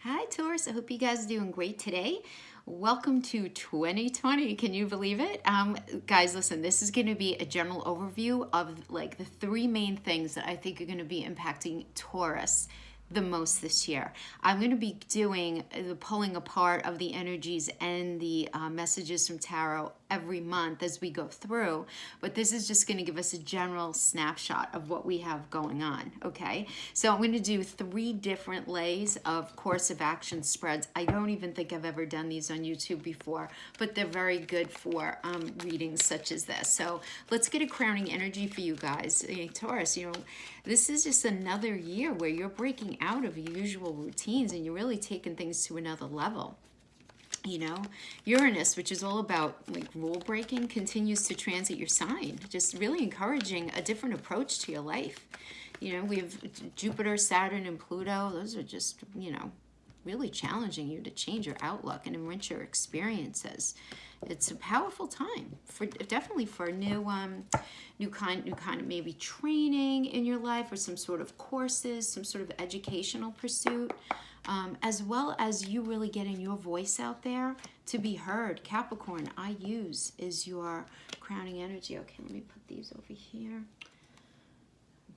Hi Taurus, I hope you guys are doing great today. Welcome to 2020. Can you believe it? Guys, listen, this is going to be a general overview of like the three main things that I think are going to be impacting Taurus the most this year. I'm going to be doing the pulling apart of the energies and the messages from tarot every month as we go through, but this is just going to give us a general snapshot of what we have going on. Okay, so I'm going to do three different lays of course of action spreads. I don't even think I've ever done these on YouTube before, but they're very good for readings such as this. So let's get a crowning energy for you guys. Taurus, this is just another year where you're breaking out of your usual routines and you're really taking things to another level. Uranus, which is all about like rule breaking, continues to transit your sign, just really encouraging a different approach to your life. We have Jupiter, Saturn, and Pluto. Those are just, really challenging you to change your outlook and enrich your experiences. It's a powerful time definitely for new kind of maybe training in your life, or some sort of courses, some sort of educational pursuit, as well as you really getting your voice out there to be heard. Capricorn, I use is your crowning energy. Okay, let me put these over here.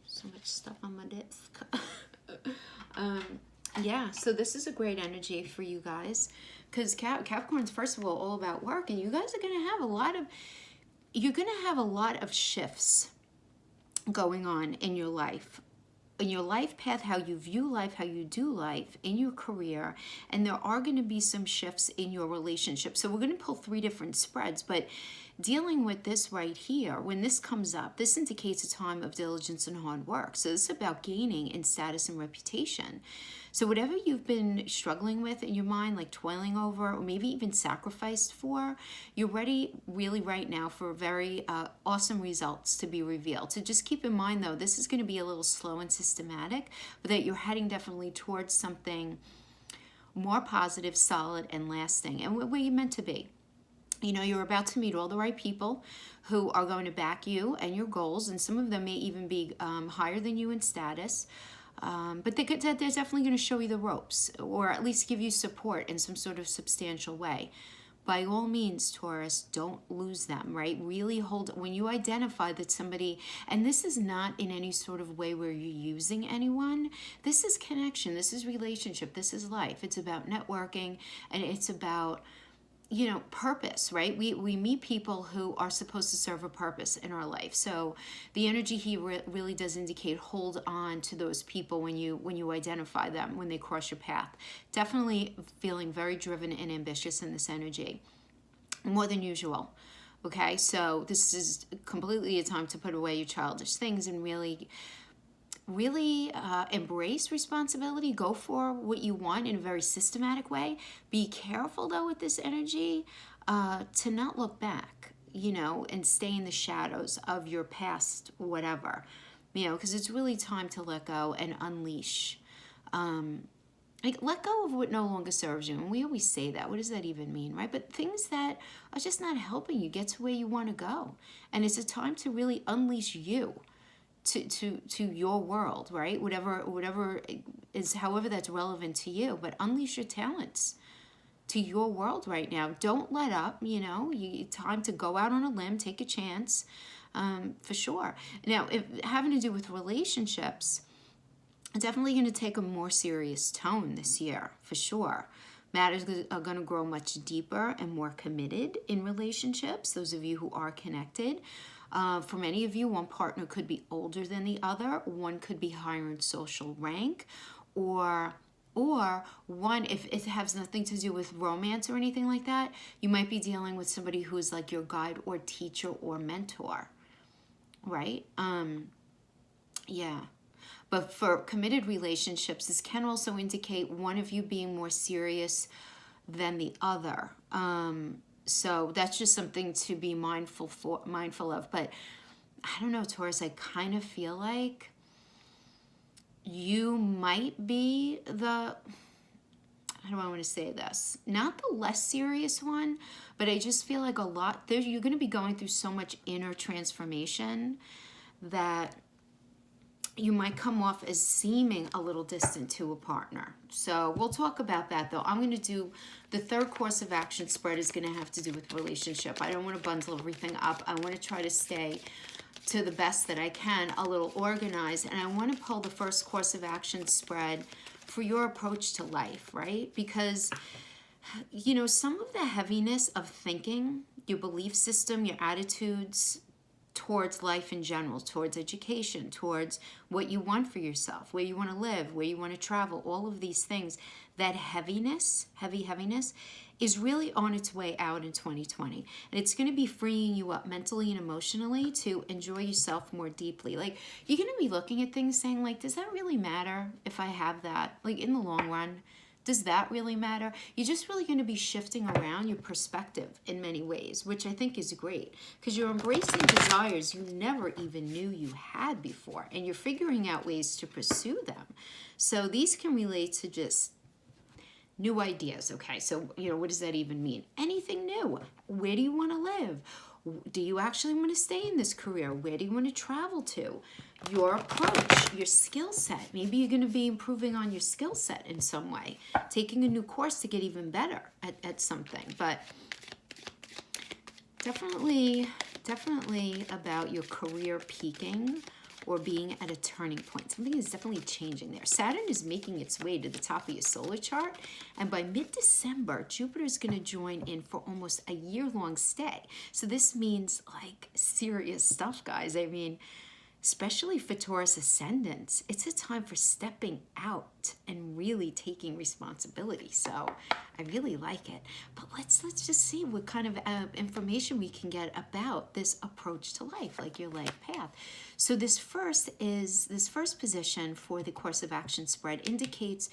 So much stuff on my desk. Yeah, so this is a great energy for you guys, because Capricorn's first of all about work, and you guys are going to have a lot of shifts going on in your life path, how you view life, how you do life, in your career, and there are going to be some shifts in your relationship. So we're going to pull three different spreads, but dealing with this right here, when this comes up, this indicates a time of diligence and hard work. So this is about gaining in status and reputation. So whatever you've been struggling with in your mind, like toiling over, or maybe even sacrificed for, you're ready really right now for very awesome results to be revealed. So just keep in mind though, this is going to be a little slow and systematic, but that you're heading definitely towards something more positive, solid, and lasting, and where you're meant to be. You're about to meet all the right people who are going to back you and your goals, and some of them may even be higher than you in status. But they're definitely going to show you the ropes, or at least give you support in some sort of substantial way. By all means, Taurus, don't lose them, right? Really when you identify that somebody, and this is not in any sort of way where you're using anyone. This is connection. This is relationship. This is life. It's about networking, and it's about purpose, right? We meet people who are supposed to serve a purpose in our life. So the energy here really does indicate hold on to those people when you identify them, when they cross your path. Definitely feeling very driven and ambitious in this energy, more than usual. Okay, so this is completely a time to put away your childish things and really embrace responsibility. Go for what you want in a very systematic way. Be careful though with this energy to not look back, and stay in the shadows of your past whatever, because it's really time to let go and unleash. Let go of what no longer serves you. And we always say that. What does that even mean, right? But things that are just not helping you get to where you want to go. And it's a time to really unleash you to your world, right? Whatever is, however that's relevant to you, but unleash your talents to your world right now. Don't let up. Time to go out on a limb, take a chance, for sure. Now, if having to do with relationships, definitely going to take a more serious tone this year, for sure. Matters are going to grow much deeper and more committed in relationships. Those of you who are connected. For many of you, one partner could be older than the other. One could be higher in social rank, or one, if it has nothing to do with romance or anything like that, you might be dealing with somebody who is like your guide or teacher or mentor, right? Yeah. But for committed relationships, this can also indicate one of you being more serious than the other. So that's just something to be mindful of. But I don't know, Taurus, I kind of feel like you might be how do I want to say this? Not the less serious one, but I just feel like you're going to be going through so much inner transformation that you might come off as seeming a little distant to a partner. So we'll talk about that though. I'm going to do the third course of action spread is going to have to do with relationship. I don't want to bundle everything up. I want to try to stay to the best that I can, a little organized. And I want to pull the first course of action spread for your approach to life, right? Because, you know, some of the heaviness of thinking, your belief system, your attitudes towards life in general, towards education, towards what you want for yourself, where you want to live, where you want to travel, all of these things, that heaviness, heaviness, is really on its way out in 2020. And it's going to be freeing you up mentally and emotionally to enjoy yourself more deeply. Like, you're going to be looking at things saying, like, does that really matter if I have that? Like, in the long run, does that really matter? You're just really going to be shifting around your perspective in many ways, which I think is great, because you're embracing desires you never even knew you had before, and you're figuring out ways to pursue them. So these can relate to just new ideas. Okay, so, you know, what does that even mean? Anything new. Where do you want to live? Do you actually want to stay in this career? Where do you want to travel to? Your approach, your skill set. Maybe you're going to be improving on your skill set in some way, taking a new course to get even better at something. But definitely about your career peaking or being at a turning point. Something is definitely changing there. Saturn is making its way to the top of your solar chart, and by mid-December, Jupiter is going to join in for almost a year-long stay. So this means, like, serious stuff, guys. I mean, especially for Taurus ascendants, it's a time for stepping out and really taking responsibility. So I really like it. But let's just see what kind of information we can get about this approach to life, like your life path. So this first position for the course of action spread indicates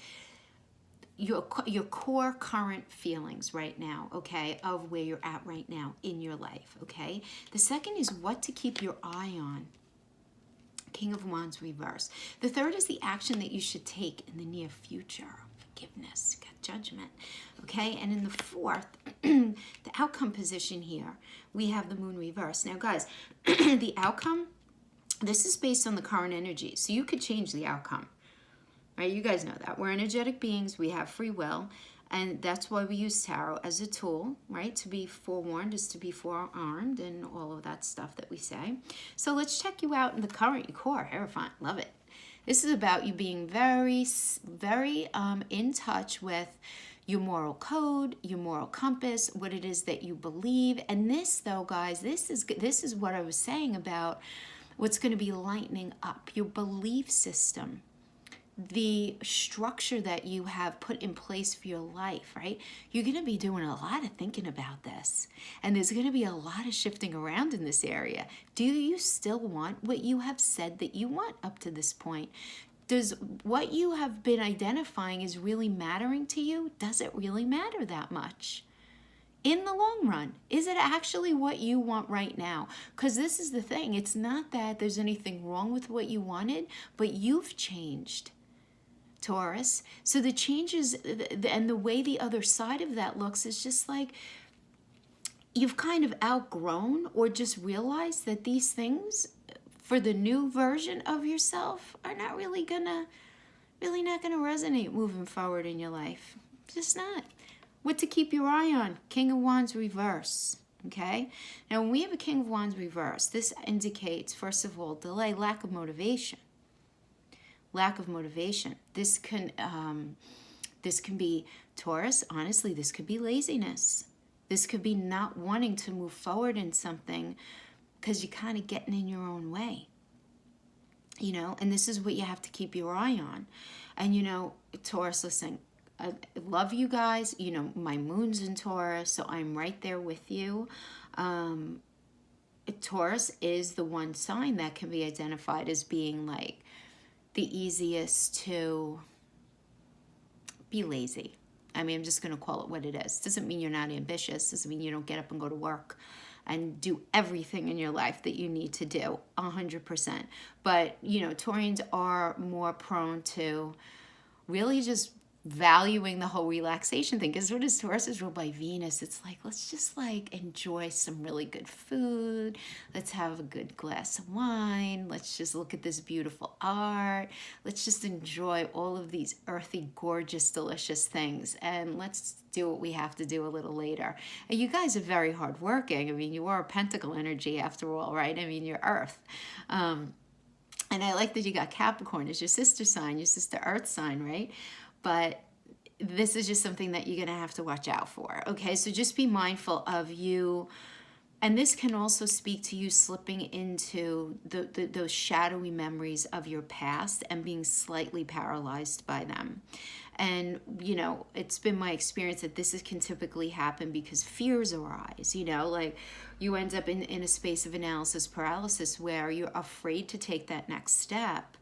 your core current feelings right now, okay, of where you're at right now in your life, okay? The second is what to keep your eye on. King of Wands reverse. The third is the action that you should take in the near future. Forgiveness, judgment, okay? And in the fourth, the outcome position here, we have the moon reverse. Now, guys, the outcome, this is based on the current energy, so you could change the outcome, right? You guys know that. We're energetic beings. We have free will. And that's why we use tarot as a tool, right? To be forewarned is to be forearmed and all of that stuff that we say. So let's check you out in the current core. Terrifying. Love it. This is about you being very in touch with your moral code, your moral compass, what it is that you believe. And this, though, guys, this is what I was saying about what's going to be lightening up your belief system, the structure that you have put in place for your life, right? You're going to be doing a lot of thinking about this. And there's going to be a lot of shifting around in this area. Do you still want what you have said that you want up to this point? Does what you have been identifying is really mattering to you? Does it really matter that much? In the long run, is it actually what you want right now? Because this is the thing. It's not that there's anything wrong with what you wanted, but you've changed, Taurus. So the changes and the way the other side of that looks is just like you've kind of outgrown or just realized that these things for the new version of yourself are not really not gonna resonate moving forward in your life. Just not. What to keep your eye on? King of Wands reverse. Okay? Now when we have a King of Wands reverse, this indicates, first of all, delay, lack of motivation. Lack of motivation. This can be, Taurus, honestly, this could be laziness. This could be not wanting to move forward in something because you're kind of getting in your own way. You know, and this is what you have to keep your eye on. And, you know, Taurus, listen, I love you guys. You know, my moon's in Taurus, so I'm right there with you. Taurus is the one sign that can be identified as being like the easiest to be lazy. I mean, I'm just going to call it what it is. Doesn't mean you're not ambitious. Doesn't mean you don't get up and go to work and do everything in your life that you need to do 100%. But, you know, Taurians are more prone to really just valuing the whole relaxation thing. Because what is Taurus is ruled by Venus. It's like, let's just like enjoy some really good food. Let's have a good glass of wine. Let's just look at this beautiful art. Let's just enjoy all of these earthy, gorgeous, delicious things. And let's do what we have to do a little later. And you guys are very hardworking. I mean, you are a pentacle energy after all, right? I mean, you're Earth. And I like that you got Capricorn as your sister sign, your sister Earth sign, right? But this is just something that you're going to have to watch out for. Okay, so just be mindful of you. And this can also speak to you slipping into those shadowy memories of your past and being slightly paralyzed by them. And, you know, it's been my experience that can typically happen because fears arise, you know, like you end up in a space of analysis paralysis where you're afraid to take that next step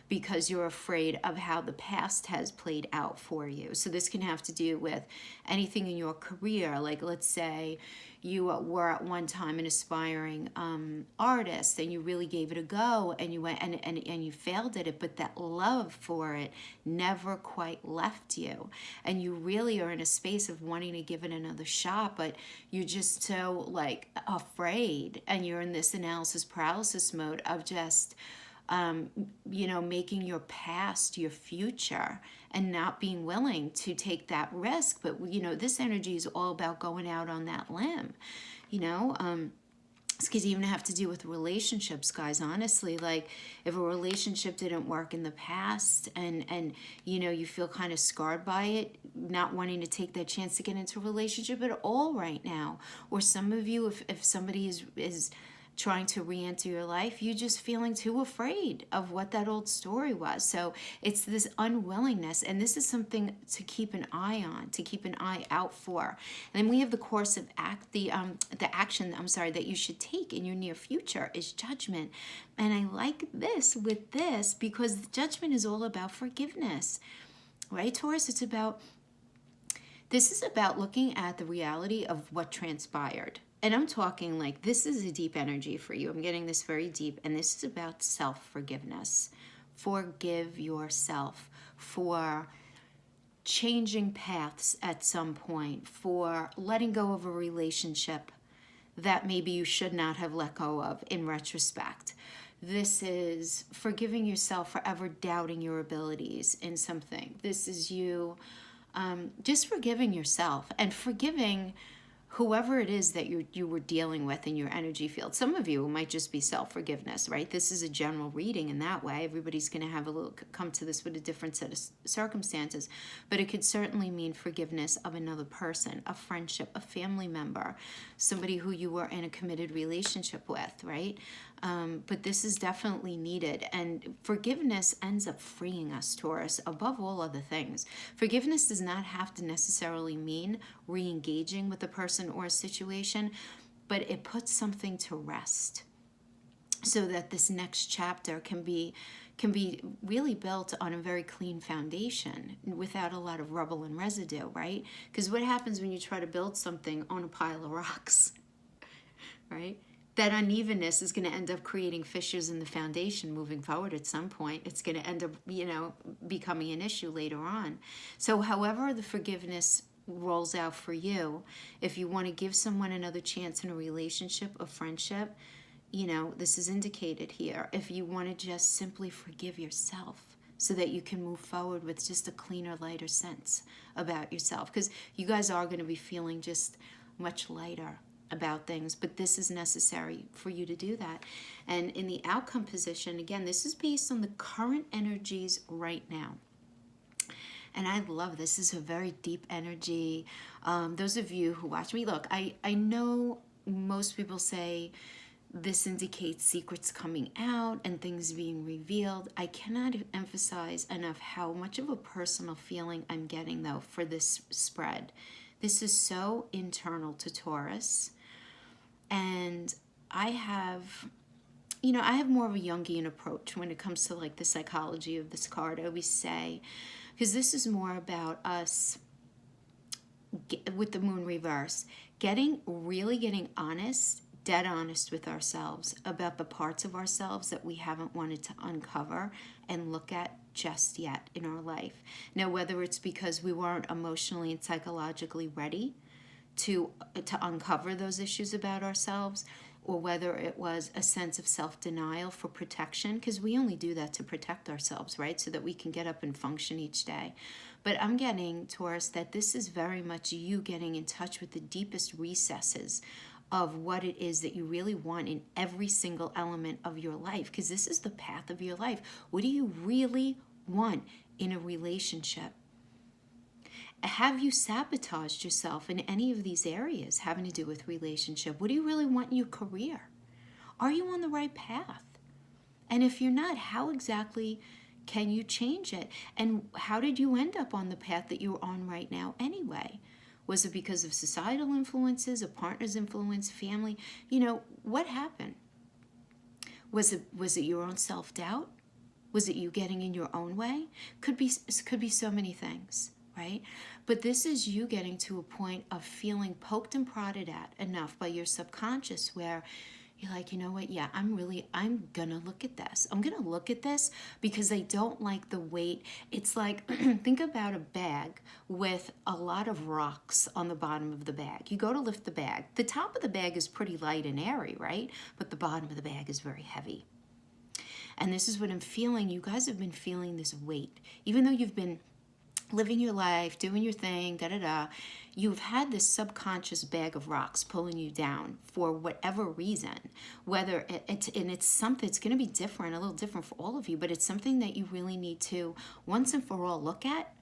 because you're afraid of how the past has played out for you. So this can have to do with anything in your career. Like, let's say you were at one time an aspiring artist and you really gave it a go and you went and you failed at it, but that love for it never quite left you. And you really are in a space of wanting to give it another shot, but you're just so like afraid, and you're in this analysis paralysis mode of just you know, making your past your future and not being willing to take that risk. But, you know, this energy is all about going out on that limb, you know. It's because you even have to deal with relationships, guys, honestly. Like, if a relationship didn't work in the past and you know, you feel kind of scarred by it, not wanting to take that chance to get into a relationship at all right now. Or some of you, if somebody is trying to re-enter your life, you just feeling too afraid of what that old story was. So it's this unwillingness, and this is something to keep an eye on, to keep an eye out for. And then we have the course of the action, that you should take in your near future is judgment. And I like this with this because judgment is all about forgiveness, right, Taurus? This is about looking at the reality of what transpired. And I'm talking like this is a deep energy for you. I'm getting this very deep. And this is about self-forgiveness. Forgive yourself for changing paths at some point, for letting go of a relationship that maybe you should not have let go of in retrospect. This is forgiving yourself for ever doubting your abilities in something. This is you just forgiving yourself and forgiving whoever it is that you were dealing with in your energy field. Some of you might just be self-forgiveness, right? This is a general reading in that way. Everybody's going to have come to this with a different set of circumstances, but it could certainly mean forgiveness of another person, a friendship, a family member, somebody who you were in a committed relationship with, right? But this is definitely needed, and forgiveness ends up freeing us, Taurus, above all other things. Forgiveness does not have to necessarily mean re-engaging with a person or a situation, but it puts something to rest so that this next chapter can be really built on a very clean foundation without a lot of rubble and residue, right? Because what happens when you try to build something on a pile of rocks, right? That unevenness is going to end up creating fissures in the foundation moving forward at some point. It's going to end up, you know, becoming an issue later on. So however the forgiveness rolls out for you, if you want to give someone another chance in a relationship, a friendship, you know, this is indicated here. If you want to just simply forgive yourself so that you can move forward with just a cleaner, lighter sense about yourself. Because you guys are going to be feeling just much lighter about things, but this is necessary for you to do that. And in the outcome position, again, this is based on the current energies right now. And I love this. This is a very deep energy. Those of you who watch me, look, I know most people say this indicates secrets coming out and things being revealed. I cannot emphasize enough how much of a personal feeling I'm getting, though, for this spread. This is so internal to Taurus. And I have more of a Jungian approach when it comes to like the psychology of this card. I always say, because this is more about us with the moon reverse, getting honest, dead honest with ourselves about the parts of ourselves that we haven't wanted to uncover and look at just yet in our life. Now, whether it's because we weren't emotionally and psychologically ready to uncover those issues about ourselves, or whether it was a sense of self-denial for protection, because we only do that to protect ourselves, right? So that we can get up and function each day. But I'm getting, Taurus, that this is very much you getting in touch with the deepest recesses of what it is that you really want in every single element of your life, because this is the path of your life. What do you really want in a relationship? Have you sabotaged yourself in any of these areas having to do with relationship? What do you really want in your career? Are you on the right path? And if you're not, how exactly can you change it? And how did you end up on the path that you're on right now anyway? Was it because of societal influences, a partner's influence, family? You know, what happened? Was it your own self-doubt? Was it you getting in your own way? Could be so many things. Right? But this is you getting to a point of feeling poked and prodded at enough by your subconscious where you're like, you know what? Yeah, I'm gonna look at this. I'm gonna look at this because I don't like the weight. It's like, think about a bag with a lot of rocks on the bottom of the bag. You go to lift the bag. The top of the bag is pretty light and airy, right? But the bottom of the bag is very heavy. And this is what I'm feeling. You guys have been feeling this weight. Even though you've been living your life, doing your thing, you've had this subconscious bag of rocks pulling you down for whatever reason. Whether it's something, it's going to be different, a little different for all of you, but it's something that you really need to once and for all look at,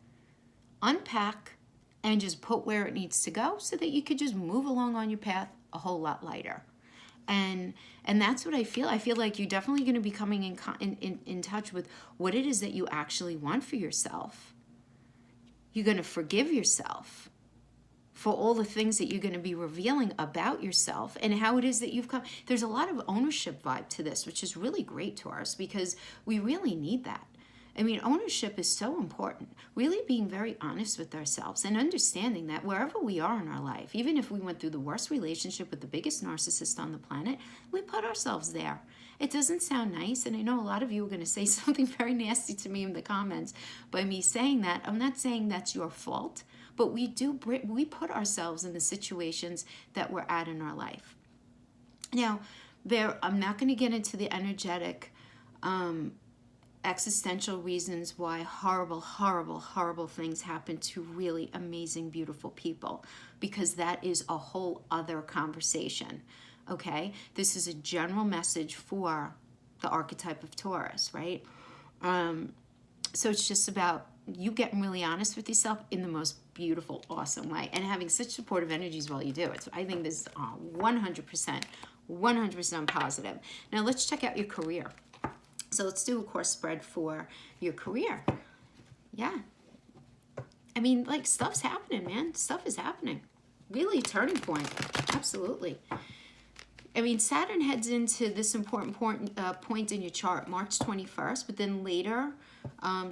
unpack, and just put where it needs to go so that you could just move along on your path a whole lot lighter. And that's what I feel. I feel like you're definitely going to be coming in touch with what it is that you actually want for yourself. You're going to forgive yourself for all the things that you're going to be revealing about yourself and how it is that you've come. There's a lot of ownership vibe to this, which is really great, Taurus, because we really need that. I mean, ownership is so important. Really being very honest with ourselves and understanding that wherever we are in our life, even if we went through the worst relationship with the biggest narcissist on the planet, we put ourselves there. It doesn't sound nice, and I know a lot of you are going to say something very nasty to me in the comments by me saying that. I'm not saying that's your fault, but we put ourselves in the situations that we're at in our life. Now, I'm not going to get into the energetic, existential reasons why horrible, horrible, horrible things happen to really amazing, beautiful people, because that is a whole other conversation. Okay, this is a general message for the archetype of Taurus, right? So it's just about you getting really honest with yourself in the most beautiful, awesome way, and having such supportive energies while you do it. So I think this is 100% positive. Now let's check out your career. So let's do a course spread for your career. Yeah. I mean, like, stuff's happening, man. Stuff is happening. Really a turning point. Absolutely. I mean, Saturn heads into this important point in your chart, March 21st, but then later,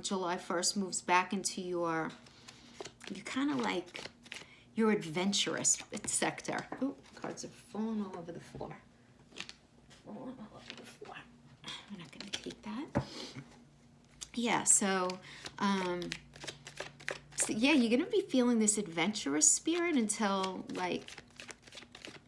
July 1st, moves back into you're kind of like your adventurous sector. Oh, cards are falling all over the floor. Falling all over the floor. I'm not going to take that. Yeah, so yeah, you're going to be feeling this adventurous spirit until, like,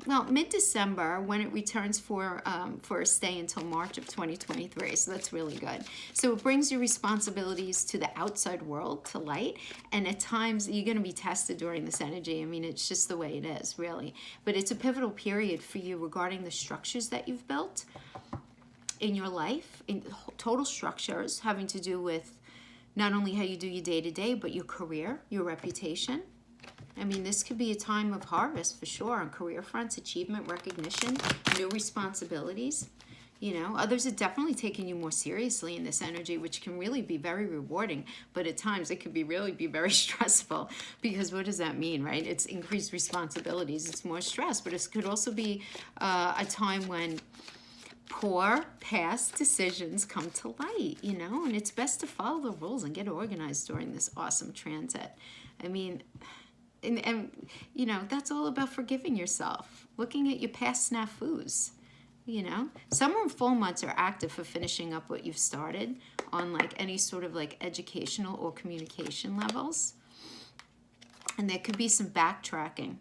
well, mid-December, when it returns for a stay until March of 2023. So that's really good. So it brings your responsibilities to the outside world to light. And at times, you're going to be tested during this energy. I mean, it's just the way it is, really. But it's a pivotal period for you regarding the structures that you've built in your life, in total structures having to do with not only how you do your day-to-day, but your career, your reputation. I mean, this could be a time of harvest for sure on career fronts, achievement, recognition, new responsibilities. You know, others are definitely taking you more seriously in this energy, which can really be very rewarding, but at times it could be very stressful, because what does that mean, right? It's increased responsibilities, it's more stress, but it could also be a time when poor past decisions come to light, you know, and it's best to follow the rules and get organized during this awesome transit. I mean, and you know, that's all about forgiving yourself, looking at your past snafus, you know. Summer and fall months are active for finishing up what you've started on like any sort of like educational or communication levels. And there could be some backtracking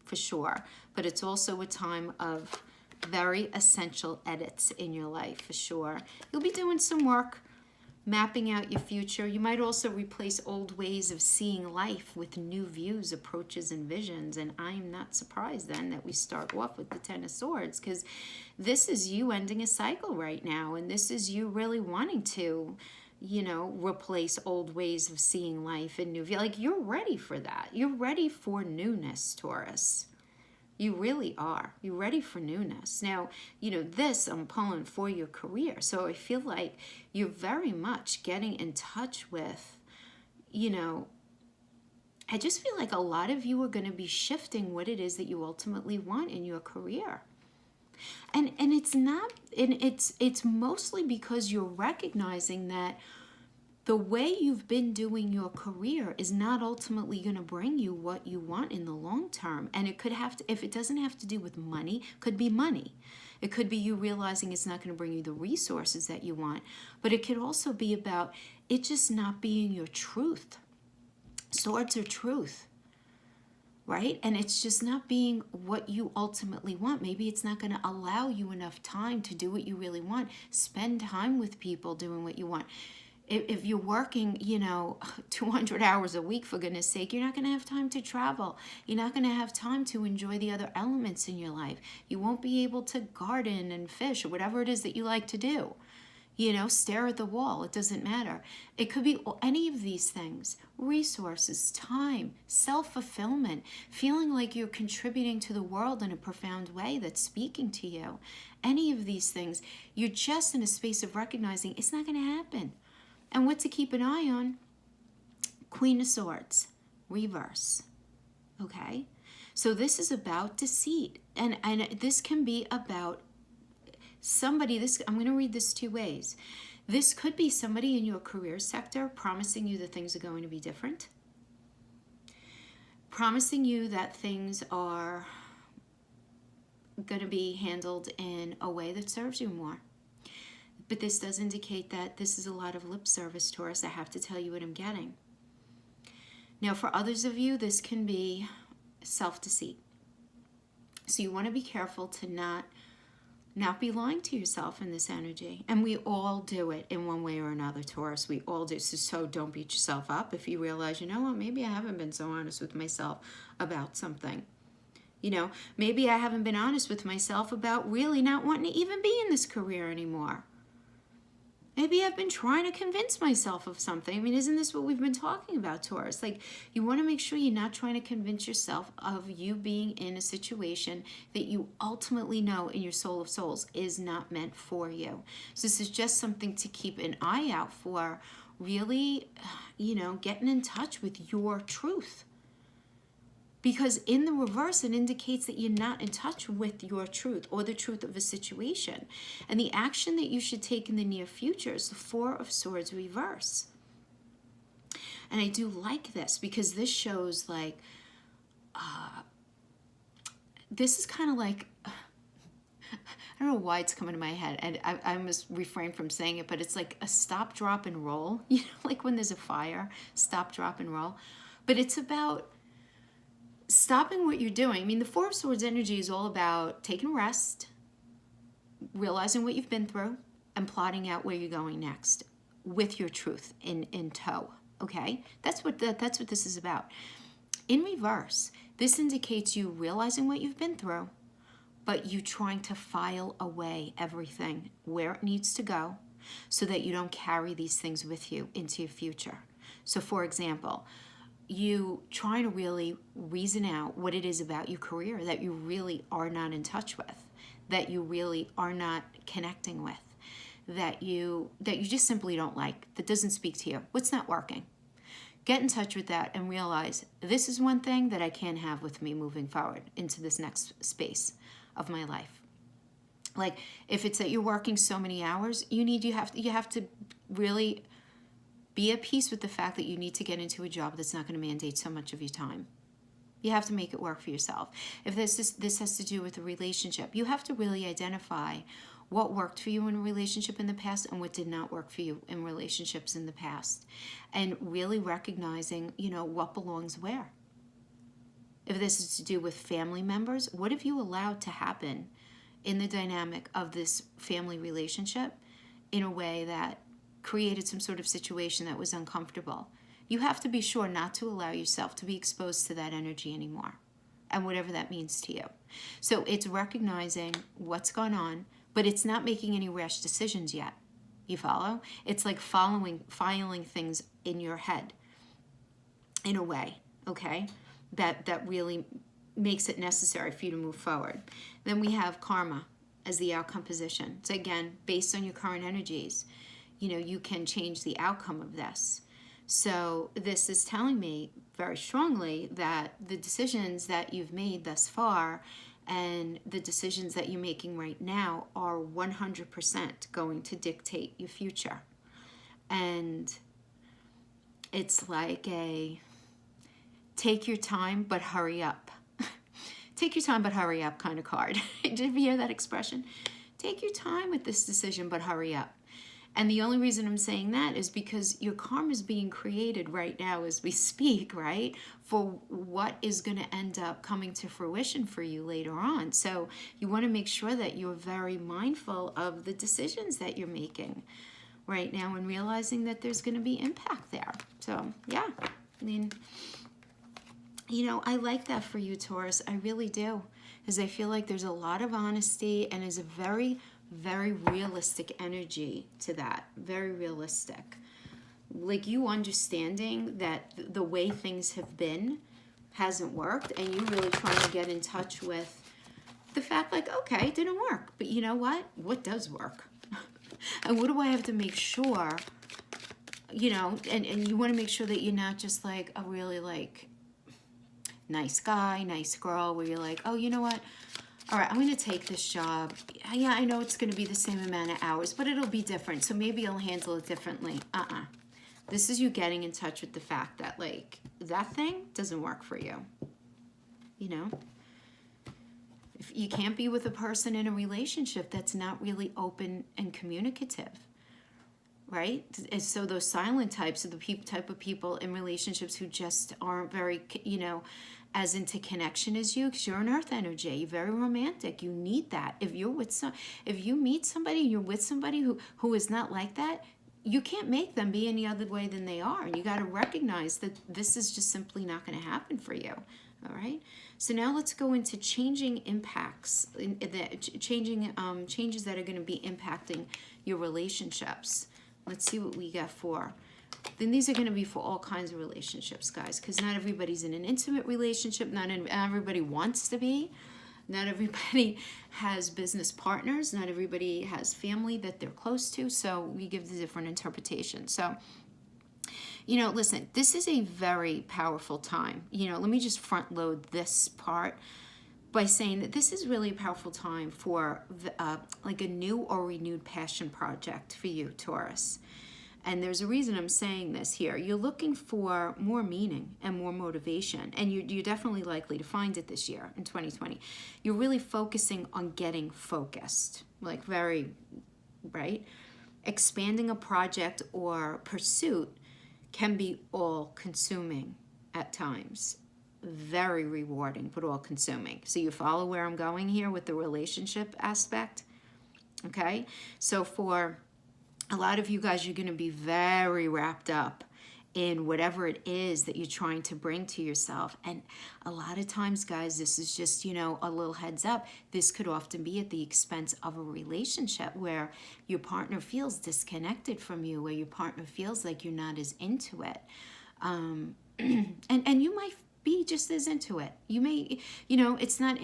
for sure, but it's also a time of very essential edits in your life for sure. You'll be doing some work mapping out your future. You might also replace old ways of seeing life with new views, approaches, and visions. And I'm not surprised then that we start off with the Ten of Swords, because this is you ending a cycle right now. And this is you really wanting to, you know, replace old ways of seeing life and new view. Like, you're ready for that. You're ready for newness, Taurus. You really are. You're ready for newness. Now, you know, this I'm pulling for your career. So I feel like you're very much getting in touch with, you know, I just feel like a lot of you are going to be shifting what it is that you ultimately want in your career. And it's not, and it's mostly because you're recognizing that the way you've been doing your career is not ultimately going to bring you what you want in the long term. And it could have to, if it doesn't have to do with money, could be money. It could be you realizing it's not going to bring you the resources that you want. But it could also be about it just not being your truth. Swords are truth, right? And it's just not being what you ultimately want. Maybe it's not going to allow you enough time to do what you really want. Spend time with people doing what you want. If you're working, you know, 200 hours a week, for goodness sake, you're not going to have time to travel. You're not going to have time to enjoy the other elements in your life. You won't be able to garden and fish or whatever it is that you like to do. You know, stare at the wall. It doesn't matter. It could be any of these things. Resources, time, self-fulfillment, feeling like you're contributing to the world in a profound way that's speaking to you. Any of these things, you're just in a space of recognizing it's not going to happen. And what to keep an eye on? Queen of Swords, reverse. Okay? So this is about deceit. And this can be about somebody, I'm going to read this two ways. This could be somebody in your career sector promising you that things are going to be different. Promising you that things are going to be handled in a way that serves you more. But this does indicate that this is a lot of lip service, Taurus. I have to tell you what I'm getting. Now, for others of you, this can be self-deceit. So you want to be careful to not be lying to yourself in this energy. And we all do it in one way or another, Taurus. We all do. So don't beat yourself up if you realize, you know what, maybe I haven't been so honest with myself about something. You know, maybe I haven't been honest with myself about really not wanting to even be in this career anymore. Maybe I've been trying to convince myself of something. I mean, isn't this what we've been talking about, Taurus? Like, you want to make sure you're not trying to convince yourself of you being in a situation that you ultimately know in your soul of souls is not meant for you. So this is just something to keep an eye out for, really, you know, getting in touch with your truth. Because in the reverse, it indicates that you're not in touch with your truth or the truth of a situation. And the action that you should take in the near future is the Four of Swords reverse. And I do like this because this shows like, this is kind of like, I don't know why it's coming to my head, and I must refrain from saying it, but it's like a stop, drop, and roll. You know, like when there's a fire, stop, drop, and roll. But it's about stopping what you're doing. I mean, the Four of Swords energy is all about taking a rest, realizing what you've been through, and plotting out where you're going next with your truth in tow. Okay? That's what this is about. In reverse, this indicates you realizing what you've been through, but you trying to file away everything where it needs to go so that you don't carry these things with you into your future. So, for example, you trying to really reason out what it is about your career that you really are not in touch with, that you really are not connecting with, that you just simply don't like, that doesn't speak to you, what's not working. Get in touch with that and realize this is one thing that I can't have with me moving forward into this next space of my life. Like, if it's that you're working so many hours, you have to really be at peace with the fact that you need to get into a job that's not going to mandate so much of your time. You have to make it work for yourself. If this has to do with a relationship, you have to really identify what worked for you in a relationship in the past and what did not work for you in relationships in the past. And really recognizing, what belongs where. If this is to do with family members, what have you allowed to happen in the dynamic of this family relationship in a way that created some sort of situation that was uncomfortable? You have to be sure not to allow yourself to be exposed to that energy anymore, and whatever that means to you. So it's recognizing what's gone on, but it's not making any rash decisions yet. You follow? It's like filing things in your head in a way, okay? That really makes it necessary for you to move forward. Then we have karma as the outcome position. So again, based on your current energies, you can change the outcome of this. So this is telling me very strongly that the decisions that you've made thus far and the decisions that you're making right now are 100% going to dictate your future. And it's like a take your time, but hurry up. Take your time, but hurry up kind of card. Did you hear that expression? Take your time with this decision, but hurry up. And the only reason I'm saying that is because your karma is being created right now as we speak, right? For what is going to end up coming to fruition for you later on. So you want to make sure that you're very mindful of the decisions that you're making right now and realizing that there's going to be impact there. So, yeah, I mean, I like that for you, Taurus. I really do. Because I feel like there's a lot of honesty and is a very, very realistic energy to that. Very realistic. Like you understanding that the way things have been hasn't worked, and you really trying to get in touch with the fact like, okay, it didn't work. But you know what? What does work? And what do I have to make sure, and you want to make sure that you're not just like a really like nice guy, nice girl, where you're like, oh, you know what? All right, I'm going to take this job. Yeah, I know it's going to be the same amount of hours, but it'll be different. So maybe I'll handle it differently. This is you getting in touch with the fact that, like, that thing doesn't work for you. If you can't be with a person in a relationship that's not really open and communicative, right? And so those silent types are the type of people in relationships who just aren't very, as into connection as you, because you're an earth energy. You're very romantic. You need that. If you meet somebody, you're with somebody who is not like that, you can't make them be any other way than they are. And you got to recognize that this is just simply not going to happen for you. All right. So now let's go into changing impacts, changes that are going to be impacting your relationships. Let's see what we got for. Then these are going to be for all kinds of relationships, guys, because not everybody's in an intimate relationship. Not everybody wants to be. Not everybody has business partners. Not everybody has family that they're close to. So we give the different interpretations. So, listen, this is a very powerful time. Let me just front load this part by saying that this is really a powerful time for like a new or renewed passion project for you, Taurus. And there's a reason I'm saying this here. You're looking for more meaning and more motivation, and you're definitely likely to find it this year in 2020. You're really focusing on getting focused, like very, right? Expanding a project or pursuit can be all-consuming at times. Very rewarding, but all-consuming. So you follow where I'm going here with the relationship aspect? Okay? So for a lot of you guys, you're going to be very wrapped up in whatever it is that you're trying to bring to yourself. And a lot of times, guys, this is just, a little heads up. This could often be at the expense of a relationship where your partner feels disconnected from you, where your partner feels like you're not as into it. And you might be just as into it. You may, it's not,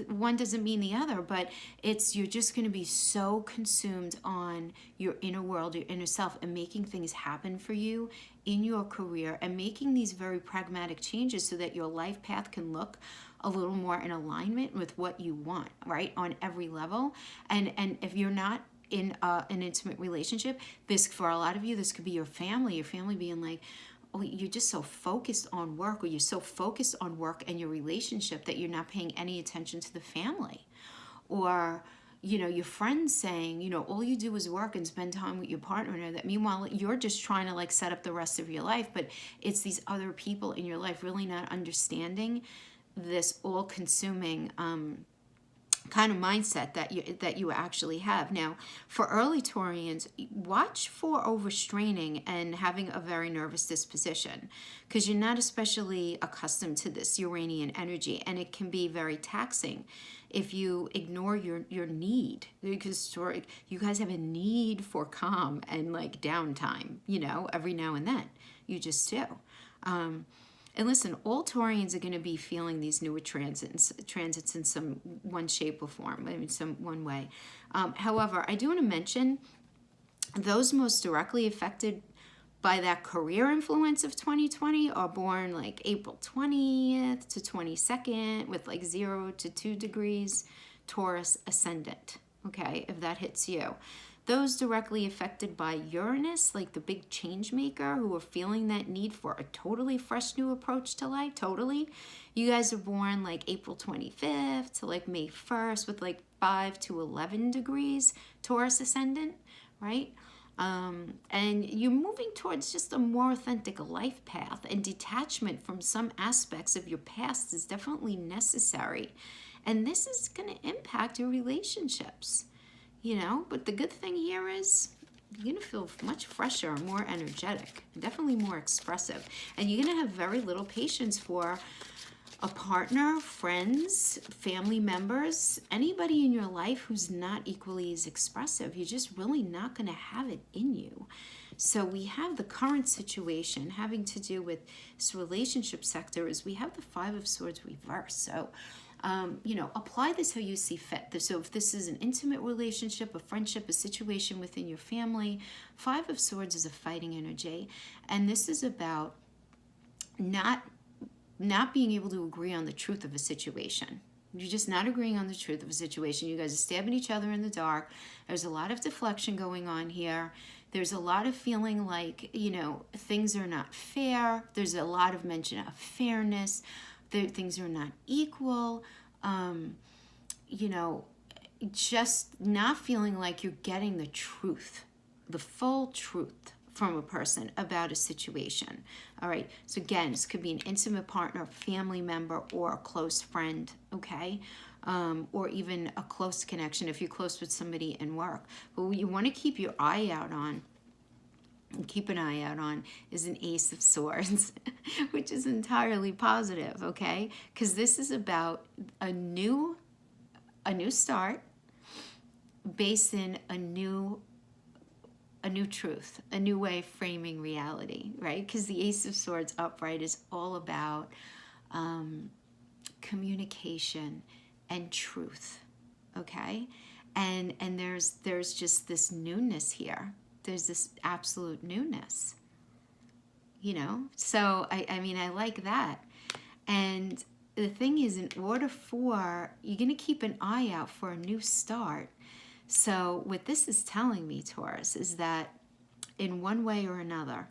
one doesn't mean the other, but you're just going to be so consumed on your inner world, your inner self, and making things happen for you in your career and making these very pragmatic changes so that your life path can look a little more in alignment with what you want, right? On every level. And if you're not in an intimate relationship, for a lot of you, this could be your family being like, you're just so focused on work, or you're so focused on work and your relationship that you're not paying any attention to the family. Or, your friends saying, all you do is work and spend time with your partner, and that meanwhile you're just trying to like set up the rest of your life, but it's these other people in your life really not understanding this all-consuming kind of mindset that you actually have. Now, for early Taurians, watch for overstraining and having a very nervous disposition, because you're not especially accustomed to this Uranian energy, and it can be very taxing if you ignore your need, because you guys have a need for calm and like downtime, every now and then. You just do. And listen, all Taurians are going to be feeling these newer transits in some one shape or form, one way. However, I do want to mention those most directly affected by that career influence of 2020 are born like April 20th to 22nd with like 0 to 2 degrees Taurus ascendant, okay, if that hits you. Those directly affected by Uranus, like the big change maker, who are feeling that need for a totally fresh new approach to life, totally. You guys are born like April 25th to like May 1st with like 5 to 11 degrees Taurus ascendant, right? And you're moving towards just a more authentic life path, and detachment from some aspects of your past is definitely necessary. And this is going to impact your relationships. But the good thing here is you're going to feel much fresher, more energetic, definitely more expressive. And you're going to have very little patience for a partner, friends, family members, anybody in your life who's not equally as expressive. You're just really not going to have it in you. So we have the current situation having to do with this relationship sector is we have the 5 of Swords reversed. So apply this how you see fit. So if this is an intimate relationship, a friendship, a situation within your family, 5 of Swords is a fighting energy. And this is about not being able to agree on the truth of a situation. You're just not agreeing on the truth of a situation. You guys are stabbing each other in the dark. There's a lot of deflection going on here. There's a lot of feeling like, things are not fair. There's a lot of mention of fairness. Things are not equal. Just not feeling like you're getting the truth, the full truth from a person about a situation. All right. So again, this could be an intimate partner, family member, or a close friend. Okay. Or even a close connection if you're close with somebody in work. But what you want to keep your eye out on, is an Ace of Swords, which is entirely positive, okay? Because this is about a new start based in a new truth, a new way of framing reality, right? Because the Ace of Swords upright is all about communication and truth, okay? And there's just this newness here. There's this absolute newness, So, I like that. And the thing is, you're going to keep an eye out for a new start. So what this is telling me, Taurus, is that in one way or another,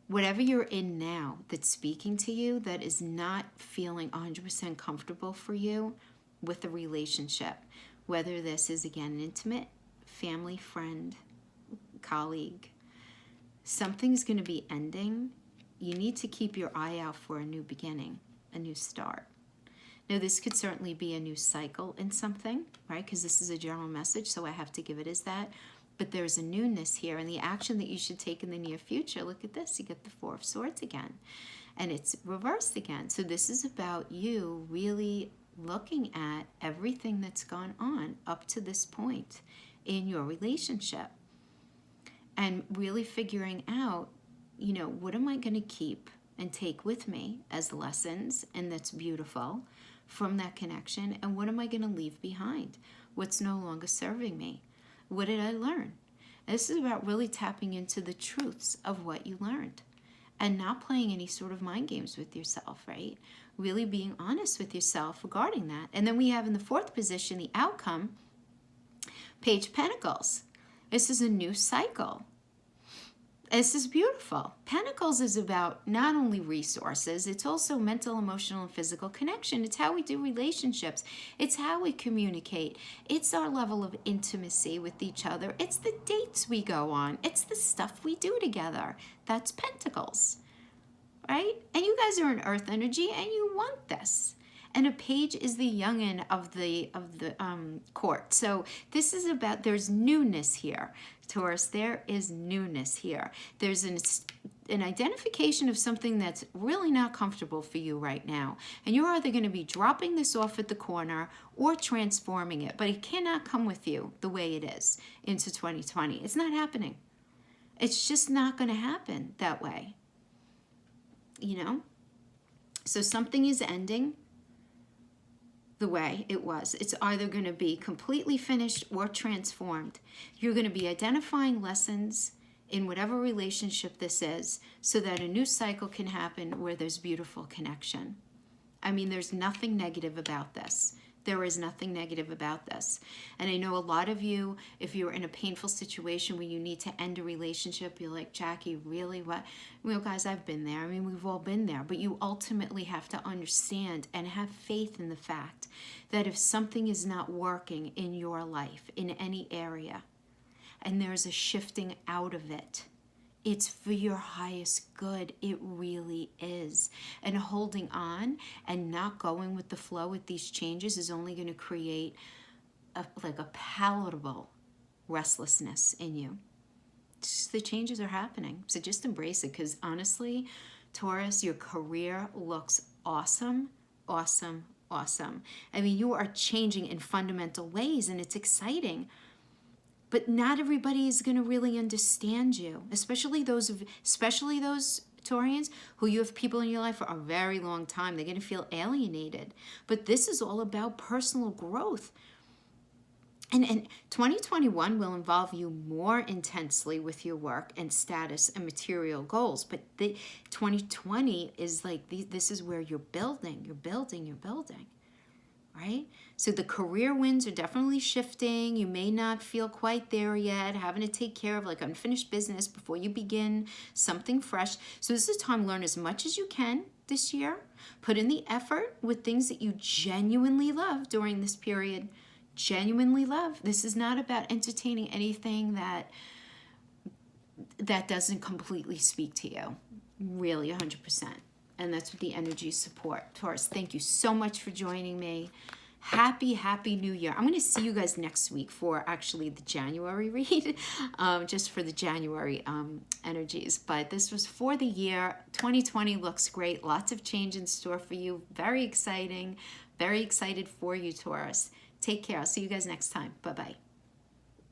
whatever you're in now that's speaking to you, that is not feeling 100% comfortable for you with the relationship, whether this is, again, an intimate, family, friend, colleague, something's going to be ending. You need to keep your eye out for a new beginning, a new start. Now, this could certainly be a new cycle in something, right? Because this is a general message, so I have to give it as that. But there's a newness here, and the action that you should take in the near future, look at this, you get the 4 of Swords again, and it's reversed again. So this is about you really looking at everything that's gone on up to this point in your relationship and really figuring out, what am I going to keep and take with me as lessons, and that's beautiful, from that connection, and what am I going to leave behind? What's no longer serving me? What did I learn? And this is about really tapping into the truths of what you learned and not playing any sort of mind games with yourself, right? Really being honest with yourself regarding that. And then we have in the 4th position, the outcome, Page of Pentacles. This is a new cycle. This is beautiful. Pentacles is about not only resources, it's also mental, emotional, and physical connection. It's how we do relationships. It's how we communicate. It's our level of intimacy with each other. It's the dates we go on. It's the stuff we do together. That's Pentacles, right? And you guys are in earth energy and you want this. And a page is the youngin of the court. So this is about, there's newness here, Taurus. There is newness here. There's an identification of something that's really not comfortable for you right now. And you're either going to be dropping this off at the corner or transforming it. But it cannot come with you the way it is into 2020. It's not happening. It's just not going to happen that way. You know? So something is ending the way it was. It's either going to be completely finished or transformed. You're going to be identifying lessons in whatever relationship this is so that a new cycle can happen where there's beautiful connection. I mean, there's nothing negative about this. There is nothing negative about this. And I know a lot of you, if you're in a painful situation where you need to end a relationship, you're like, Jackie, really? What? Well, guys, I've been there. I mean, we've all been there. But you ultimately have to understand and have faith in the fact that if something is not working in your life, in any area, and there's a shifting out of it, it's for your highest good. It really is. And holding on and not going with the flow with these changes is only going to create a palatable restlessness in you. Just, the changes are happening. So just embrace it, because honestly, Taurus, your career looks awesome, awesome, awesome. I mean, you are changing in fundamental ways and it's exciting. But not everybody is going to really understand you, especially those Taurians who you have people in your life for a very long time. They're going to feel alienated. But this is all about personal growth. And 2021 will involve you more intensely with your work and status and material goals. But 2020 is like, this is where you're building, right? So the career winds are definitely shifting. You may not feel quite there yet, having to take care of like unfinished business before you begin something fresh. So this is time to learn as much as you can this year. Put in the effort with things that you genuinely love during this period. Genuinely love. This is not about entertaining anything that doesn't completely speak to you. Really, 100%. And that's what the energies support. Taurus, thank you so much for joining me. Happy New Year. I'm going to see you guys next week for actually the January read, just for the January energies. But this was for the year. 2020 looks great. Lots of change in store for you. Very exciting. Very excited for you, Taurus. Take care. I'll see you guys next time. Bye-bye.